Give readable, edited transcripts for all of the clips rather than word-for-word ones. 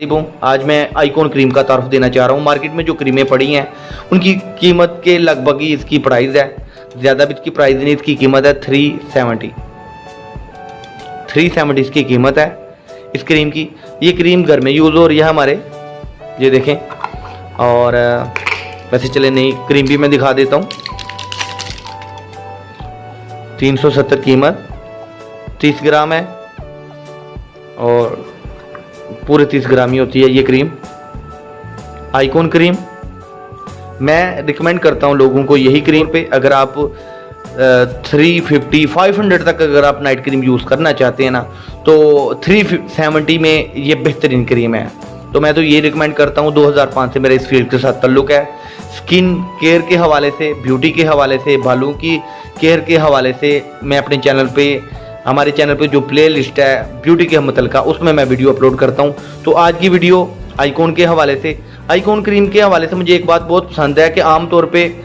आज मैं icon cream का तारुफ देना चाह रहा हूँ। मार्केट में जो क्रीमें पड़ी हैं उनकी कीमत के लगभग ही इसकी प्राइस है, ज़्यादा भी इसकी प्राइस नहीं। इसकी कीमत है 370 इसकी कीमत है इस क्रीम की। ये क्रीम घर में यूज़ हो रही है हमारे, ये देखें। और वैसे चले नई क्रीम भी मैं दिखा देता हूँ। 370 कीमत, 30 ग्राम है और पूरे 30 ग्राम ही होती है ये क्रीम आइकॉन क्रीम। मैं रिकमेंड करता हूँ लोगों को यही क्रीम पे। अगर आप 350-500 तक अगर आप नाइट क्रीम यूज़ करना चाहते हैं ना, तो 370 में ये बेहतरीन क्रीम है। तो मैं तो ये रिकमेंड करता हूँ। 2005 से मेरा इस फील्ड के साथ ताल्लुक़ है। स्किन केयर के हवाले से, ब्यूटी के हवाले से, बालों की केयर के हवाले से मैं अपने चैनल पे, हमारे चैनल पे जो प्ले लिस्ट है ब्यूटी के मुतल्लिका, उसमें मैं वीडियो अपलोड करता हूं। तो आज की वीडियो आइकॉन के हवाले से, आइकॉन क्रीम के हवाले से मुझे एक बात बहुत पसंद है कि आम तौर पे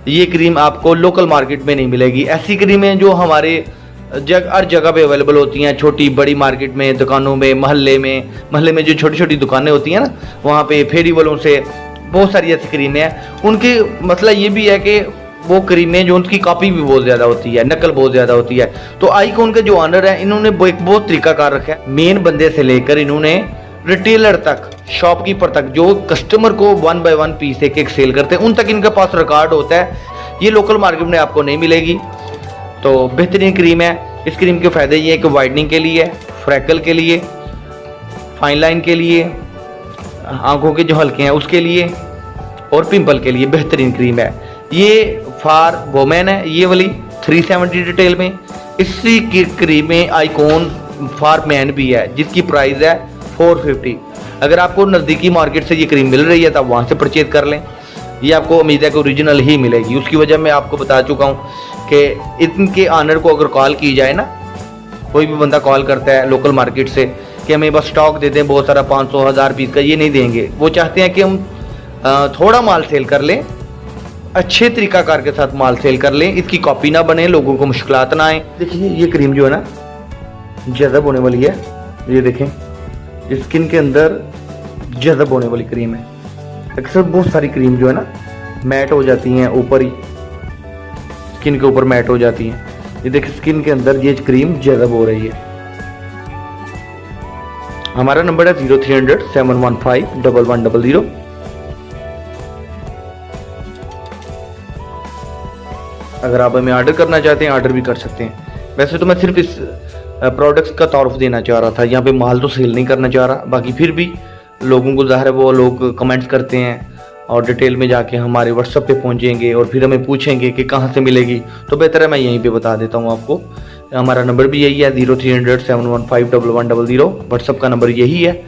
ये क्रीम आपको लोकल मार्केट में नहीं मिलेगी। ऐसी क्रीमें जो हमारे हर जगह पे अवेलेबल होती हैं, छोटी बड़ी मार्केट में, दुकानों में, महल्ले में जो छोटी छोटी दुकानें होती हैं ना, वहाँ पे फेरी वालों से बहुत सारी ऐसी क्रीमें हैं। उनकी मसला ये भी है कि वो क्रीमें जो उनकी कॉपी भी बहुत ज़्यादा होती है, नकल बहुत ज़्यादा होती है। तो आइकॉन के जो ऑनर है, इन्होंने एक बहुत तरीकाकार रखा है। मेन बंदे से लेकर इन्होंने रिटेलर तक, शॉपकीपर तक, जो कस्टमर को 1 बाय 1 पीस एक सेल करते हैं, उन तक इनके पास रिकॉर्ड होता है। ये लोकल मार्केट में आपको नहीं मिलेगी। तो बेहतरीन क्रीम है। इस क्रीम के फ़ायदे ये है कि वाइटनिंग के लिए, फ्रैकल के लिए, फाइन लाइन के लिए, आंखों के जो हल्के हैं उसके लिए और पिंपल के लिए बेहतरीन क्रीम है। ये फॉर वोमेन है ये वाली 370 डिटेल में। इसी की क्रीम में आइकॉन फॉर मैन भी है जिसकी प्राइस है 450। अगर आपको नज़दीकी मार्केट से ये क्रीम मिल रही है तो वहाँ से परचेज कर लें। ये आपको उम्मीद है कि ओरिजिनल ही मिलेगी। उसकी वजह मैं आपको बता चुका हूँ कि इनके ऑनर को अगर कॉल की जाए ना, कोई भी बंदा कॉल करता है लोकल मार्केट से कि हमें बस स्टॉक दे दें बहुत सारा 500-1000 पीस का, ये नहीं देंगे। वो चाहते हैं कि हम थोड़ा माल सेल कर लें, अच्छे तरीकाकार के साथ माल सेल कर लें, इसकी कॉपी ना बने, लोगों को मुश्किलात ना आए। देखिए ये क्रीम जो है ना जज़ब होने वाली है। ये देखें, स्किन के अंदर जज़ब होने वाली क्रीम है। अक्सर बहुत सारी क्रीम जो है ना मैट हो जाती हैं, ऊपर ही स्किन के ऊपर मैट हो जाती हैं। ये देखिए स्किन के अंदर ये क्रीम जज़ब हो रही है। हमारा नंबर है 0300-715-1100। अगर आप हमें ऑर्डर करना चाहते हैं ऑर्डर भी कर सकते हैं। वैसे तो मैं सिर्फ इस प्रोडक्ट्स का तारुफ देना चाह रहा था, यहाँ पे माल तो सेल नहीं करना चाह रहा। बाकी फिर भी लोगों को ज़ाहिर है वो लोग कमेंट्स करते हैं और डिटेल में जाके हमारे व्हाट्सएप पे पहुँचेंगे और फिर हमें पूछेंगे कि कहाँ से मिलेगी। तो बेहतर है मैं यहीं पे बता देता हूँ आपको। हमारा नंबर भी यही है 0300-715-1100। व्हाट्सएप का नंबर यही है।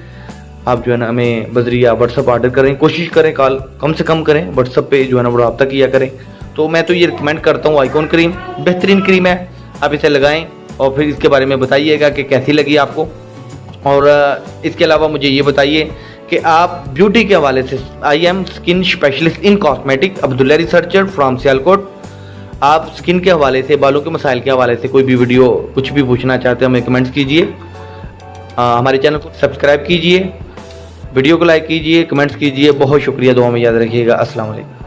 आप जो है ना हमें बजरिया व्हाट्सएप ऑर्डर करें, कोशिश करें कॉल कम से कम करें, व्हाट्सएप पे जो है ना वो रब्ता किया करें। तो मैं तो ये रिकमेंड करता हूँ आइकॉन क्रीम, बेहतरीन क्रीम है। आप इसे लगाएं और फिर इसके बारे में बताइएगा कि कैसी लगी आपको। और इसके अलावा मुझे ये बताइए कि आप ब्यूटी के हवाले से, I am skin specialist in cosmetic, Abdullah researcher from Sialkot. आप स्किन के हवाले से, बालों के मसाइल के हवाले से कोई भी वीडियो कुछ भी पूछना चाहते हैं हमें कमेंट्स कीजिए। हमारे चैनल को सब्सक्राइब कीजिए, वीडियो को लाइक कीजिए, कमेंट्स कीजिए। बहुत शुक्रिया, दुआ में याद रखिएगा। अस्सलाम वालेकुम।